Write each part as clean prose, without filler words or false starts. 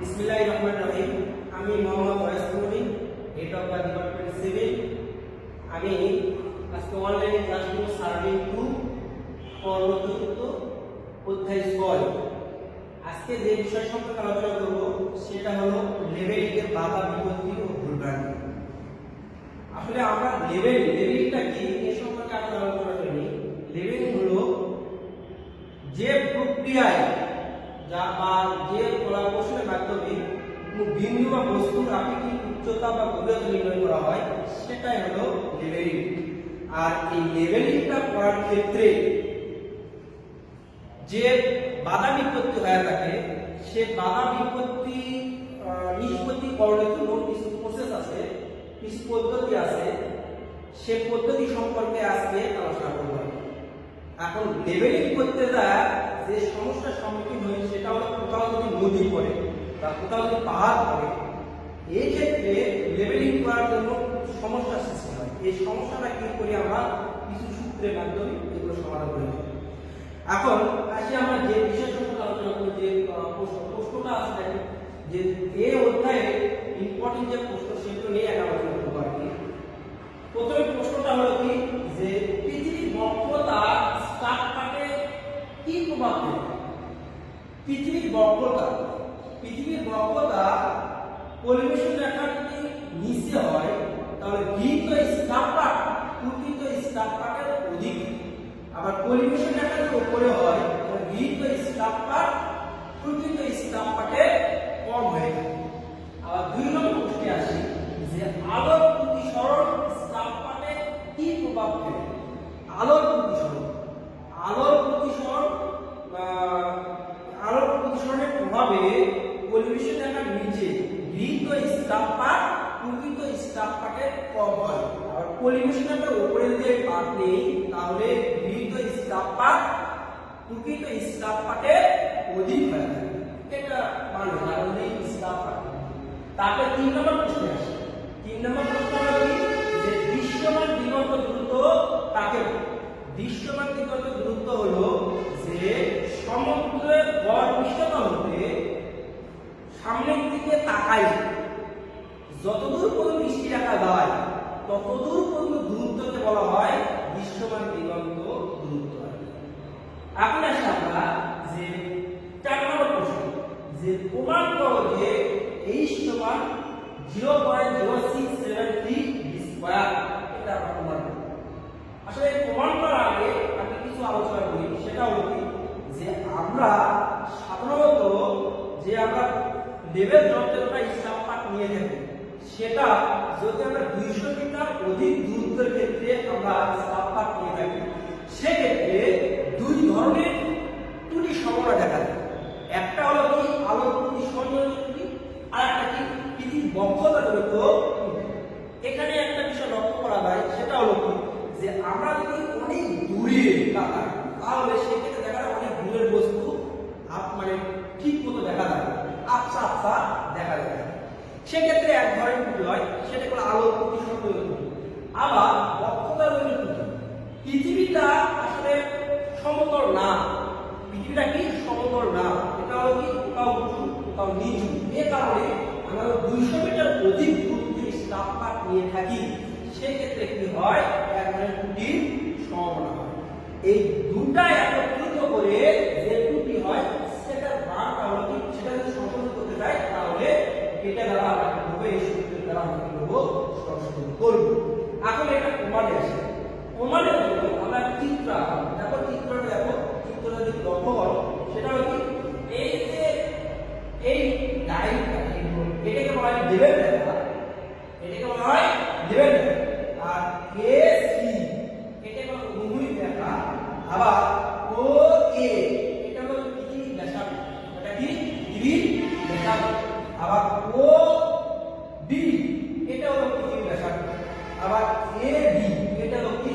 बिस्मिल्लाहिर्रहमानिर्रहीम। আমি Mohammad Wasim, head of the department civil. আমি আজকে অনলাইনে ক্লাস করব সার্ভে 2 পরবর্তীত অধ্যায় 6। আজকে যে বিষয় সম্পর্কে আলোচনা করব সেটা হলো লেভেলিং এর বাধা বিপত্তি ও ভুলভ্রান্তি। আসলে আমরা লেভেলিংটা কি এই সম্পর্কে আমরা আলোচনা করি। লেভেলিং হলো যে প্রক্রিয়ায় বা যে কলাকৌশলের মাধ্যমে কোনো বিন্দু বা বস্তুর আপেক্ষিক উচ্চতা বা গভীরতা নির্ণয় করা হয় সেটাই হলো লেভেলিং। আর এই লেভেলিংটা করার ক্ষেত্রে যে বাধা বিপত্তি হয়ে থাকে সে বাধা বিপত্তি নিষ্পত্তিকরণের জন্য কিছু প্রসেস আছে, কিছু পদ্ধতি আছে। সে পদ্ধতি সম্পর্কে আজকে আলোচনা করব। এখন লেভেলিং করতে যায় যে সমস্যার সম্মুখীন হই সেটা হলো কোথাও যদি নদী পড়ে বা কোথাও যদি পাহাড় পড়ে, এই ক্ষেত্রে লেভেলিং করার জন্য সমস্যার সৃষ্টি হয়। এই সমস্যাটা কি করি আমরা কিছু সূত্রের মাধ্যমে এগুলো সমাধান করে থাকি। এখন আসি আমরা যে বিষয় সম্পর্কে আলোচনা করি, যে প্রশ্নটা আছে যে এই অধ্যায়ে ইম্পর্টেন্ট যে প্রশ্ন সেগুলো নিয়ে একটা আলোচনা করবো আর কি। প্রথমে প্রশ্নটা হলো কি যে পৃথিবীর বক্রতা স্টারটাকে কি প্রভাব দেয়? পৃথিবীর বক্রতা পরিবেশন রেখার যদি নিচে হয় তাহলে বৃত্ত স্টারপাট প্রকৃত স্টারপাটের অধিক, আবার পরিবেশন রেখার যদি উপরে হয় তাহলে বৃত্ত স্টারপাট প্রকৃত স্টারপাটের কম হয়ে যায়। আবার 2 নম্বর প্রশ্নে আসি যে আলোর প্রতিসরণ স্টারপাটে কি প্রভাব ফেলে? আলোর প্রতিসরণের প্রভাবে পরিবেশন রেখার নিচে বৃত্ত স্টারপাট প্রকৃত স্টারপাটের কম হয়। আর পরিবেশন রেখার উপরে যে পাট নেই তাহলে বৃত্ত স্টারপাট প্রকৃত স্টারপাটের অধিক হয়। এটা মানে আমাদের স্টারপাট। তারপরে 3 নম্বর প্রশ্ন আসে। 3 নম্বর প্রশ্ন হলো যে দৃশ্যমান দিগন্ত দূরত্ব কাকে বলে? দৃশ্যমান দিগন্ত দূরত্ব হলো যে সমুদ্রের গড় পৃষ্ঠতল হতে সামনের দিকে তাকাই যতদূর পর্যন্ত দৃষ্টি রাখা যায় ততদূর পর্যন্ত দূরত্বকে বলা হয় দৃশ্যমান দিগন্ত দূরত্ব। এখন আসি আমরা যে 4 নম্বর প্রশ্ন যে প্রমাণ করো যে h সমান 0.0673 স্কয়ার। এটা আমরা প্রমাণ করব। আসলে প্রমাণ করার আগে আমি কিছু আলোচনা করি, সেটা হলো যে আমরা সাধারণত যে আমরা লেভেল যন্ত্রটা স্টারপাট নিয়ে থাকি সেটা যদি আমরা 200 মিটার অধিক দূরত্বের ক্ষেত্রে আমরা স্টারপাট নিয়ে থাকি সেক্ষেত্রে 2 ধরনের ত্রুটি সম্ভাবনা দেখা যায়। একটা হলো কি আলোর প্রতিসরণ ত্রুটি, আর একটা কি পৃথিবীর বক্রতা জনিত। এখানে একটা বিষয় লক্ষ্য করা যায় সেটা হলো কি যে আমরা যদি অনেক দূরে তাকাই তাহলে সেক্ষেত্রে দেখা যায় অনেক দূরের বস্তু মানে ঠিক মতো দেখা যায়, আবছা দেখা যায়। সেক্ষেত্রে এক ধরনের ত্রুটি হয়, সেটা হলো আলোর প্রতিসরণ ত্রুটি। আবার বক্রতা জনিত ত্রুটি, পৃথিবীটা আসলে সমতল না। পৃথিবীটা কি সমতল না, এটা হলো কি কোথাও উঁচু কোথাও নিচু। এই কারণে আমরা 200 মিটার অধিক দূরত্বে স্টারপাট নিয়ে থাকি সেক্ষেত্রে কি হয় এক ধরনের ত্রুটির সম্ভাবনা হয়। এই দুটা একত্রিত করে যে ত্রুটি হয় সেটার মানটা হলো কি সেটা যদি সংশোধন করতে চাই তাহলে এটা দ্বারা আমরা কিভাবে এই সূত্রের দ্বারা আমরা কিভাবে সংশোধন করব। এখন এটা প্রমাণে আসে। প্রমাণের জন্য আমরা চিত্র আঁকবো। দেখো চিত্রটা যদি লক্ষ্য করো সেটা হলো কি এই যে এই লাইনটা এটাকে বলা হয় লেভেল রেখা, আর AC এটাকে বলা হয় অনুভূমিক রেখা। আবার OA এটা হলো পৃথিবীর ব্যাসার্ধ, এটা কি পৃথিবীর ব্যাসার্ধ। আবার OB এটা হলো পৃথিবীর ব্যাসার্ধ। আবার AB এটা হলো কি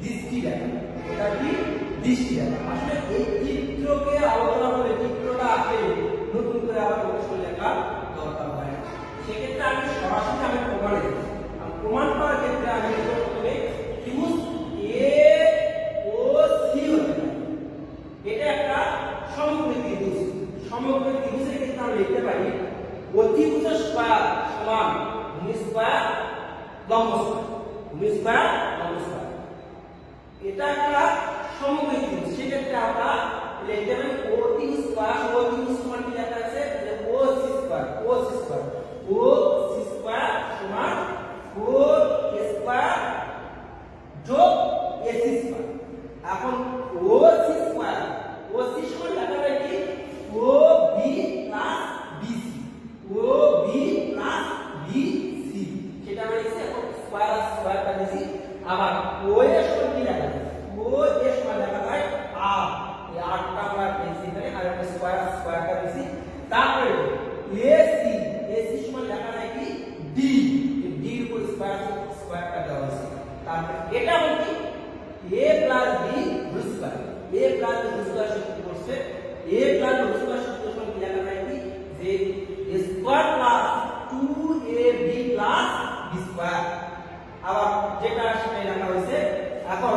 দৃষ্টি রেখা, এটা কি দৃষ্টি রেখা। আসলে এই চিত্রকে আলোচনা করে চিত্রটা আঁকে নতুন করে আবার অবশ্যই লেখার দরকার হয়। সেক্ষেত্রে আমি সরাসরি প্রমাণে প্রমাণ করার ক্ষেত্রে আমি প্রথমে ত্রিভুজ AOC হতে পারে। এটা একটা সমকোণী ত্রিভুজ। সমকোণী ত্রিভুজের ক্ষেত্রে আমরা লিখতে পারি অতিভুজ স্কয়ার সমান ভূমি স্কয়ার লম্ব স্কয়ার, ভূমি স্কয়ার লম্ব স্কয়ার। এটা একটা সমকোণী ত্রিভুজ, সেক্ষেত্রে আমরা লিখতে পারি OT স্কয়ার, OT সমান কি লেখা আছে যে OC square, OC square, OC square সমান 4A স্কয়ার যোগ AC স্কয়ার। এখন OC স্কয়ার, OC সমান লেখা যায় কি OB plus BC, OB plus BC, সেটা আমরা লিখছি। এখন স্কয়ার আর স্কয়ারটা দিছি। আবার OA সমান কি লেখা যায়, OA সমান লেখা যায় R, এই Rটা আমরা পেয়েছি এখানে, আর একটা স্কয়ার স্কয়ারটা দিছি। তারপরে AC, AC সমান লেখা যায় কি D, D এর উপর স্কয়ার স্কয়ারটা দেওয়া আছে। তারপরে এটা হলো কি A plus B whole square, A plus B whole square সূত্র করছে, A plus B whole square সূত্র সমান কি লেখা যায় কি যে A square plus 2AB plus B square. আবার যেটা সেটাই লেখা হয়েছে। এখন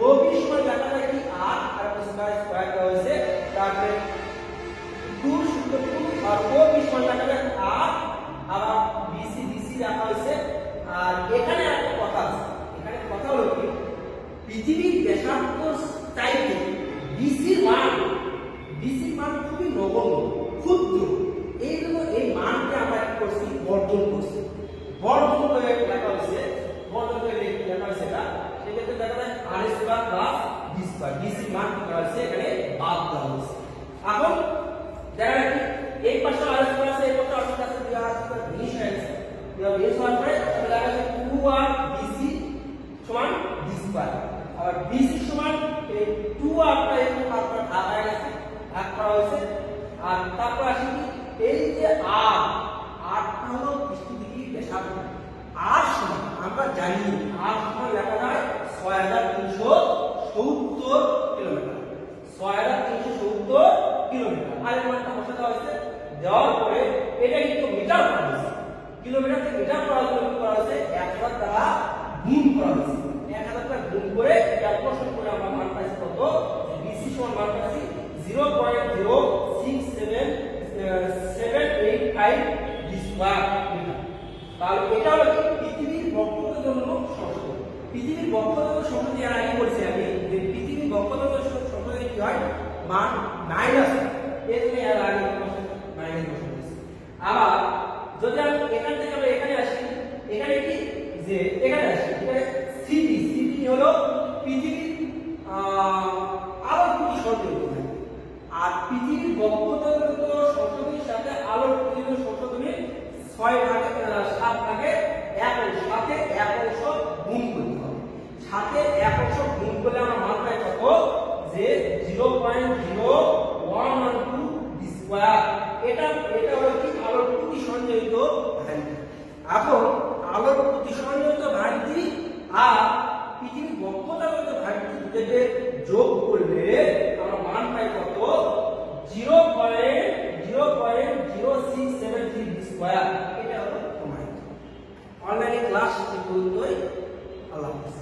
OB সমান লেখা যায় কি R, আর স্কয়ার স্কয়ার দেওয়া হয়েছে। তারপরে 2 সূত্র 2, আর OB সমান লেখা যায় R, আবার BC লেখা হয়েছে। আর এখানে একটা কথা আছে, এখানে কথা হলো কি পৃথিবীর ব্যাসার্ধ চাইতে BCর মান খুবই নগণ্য, ক্ষুদ্র। এই জন্য এই মানকে আমরা কি করছি, বর্জন করছি। বর্জন করে লেখা হয়েছে, বর্জন করে লেখা হয়েছে এটা। সেক্ষেত্রে দেখা যায় R square plus B square, BCর মান কি করা হয়েছে এখানে বাদ দেওয়া হয়েছে। এখন দেখা যায় কি এই পাশে R স্কয়ার আছে, এই পাশে R স্কয়ার আছে, দেওয়া আছে জিনিস হয়ে গেছে। এবার বেস হওয়ার পরে দেখা যাচ্ছে 2R BC সমান B স্কয়ার। আর BC সমান এই 2Rটা এখানে আপনার ভাগ হয়ে গেছে, ভাগ করা হয়েছে। আর তারপর আসি কি এই যে Rটা হলো পৃষ্ঠদেশীয় ব্যাসার্ধ। R সমান আমরা জানি R সমান লেখা যায় 6370 কিলোমিটার, 6370 কিলোমিটার। আর এর মানটা বসে দেওয়া হয়েছে, দেওয়ার পরে এটা কিন্তু মিটার করা হয়েছে, কিলোমিটার থেকে মিটার করার জন্য কি করা হয়েছে 1000 দ্বারা গুণ করা হয়েছে। 1000 দ্বারা গুণ করে ক্যালকুলেশন করে আমরা মান পাইছি কত, BC সমান মান পাইছি 0.06785 B স্কয়ার মিটার। তাহলে এটা হলো কি পৃথিবীর বক্ষতার জন্য সংশোধন। পৃথিবীর বক্ষতার সংশোধন এর আগে বলছি আমি যে পৃথিবীর বক্ষতার সংশোধনে কি হয় মান মাইনাস, এর জন্য এর আগে মাইনাস বসাইছি। আবার যদি আমি এখান থেকে আমরা এখানে আসি, এখানে কি যে এখানে আসি, এখানে সিডি হলো পৃথিবীর আলোর প্রতি সংযোগ। আর পৃথিবীর বক্ষতন্ত্র সংশোধনের সাথে আলোর প্রতি সংশোধনের 6 ভাগে 7 ভাগে 1 অংশ, সাথে 1 অংশ গুণ করতে হবে। সাথে 1 অংশ গুণ করলে আমরা মান পাই কত যে 0.0112 B স্কয়ার। এটা হলো কি আলোর প্রতি সঞ্চারিত ভ্যালু। এখন আলোর প্রতি সঞ্চারিত ভ্যালু আর পৃথিবীর বক্ষতাগত ভ্যালু দুটোকে যোগ করলে আমরা মান পাই কত 0.0673 B স্কয়ার। এটা হলো প্রমাণিত। অনলাইনে ক্লাস এই পর্যন্তই। আল্লাহ হাফেজ।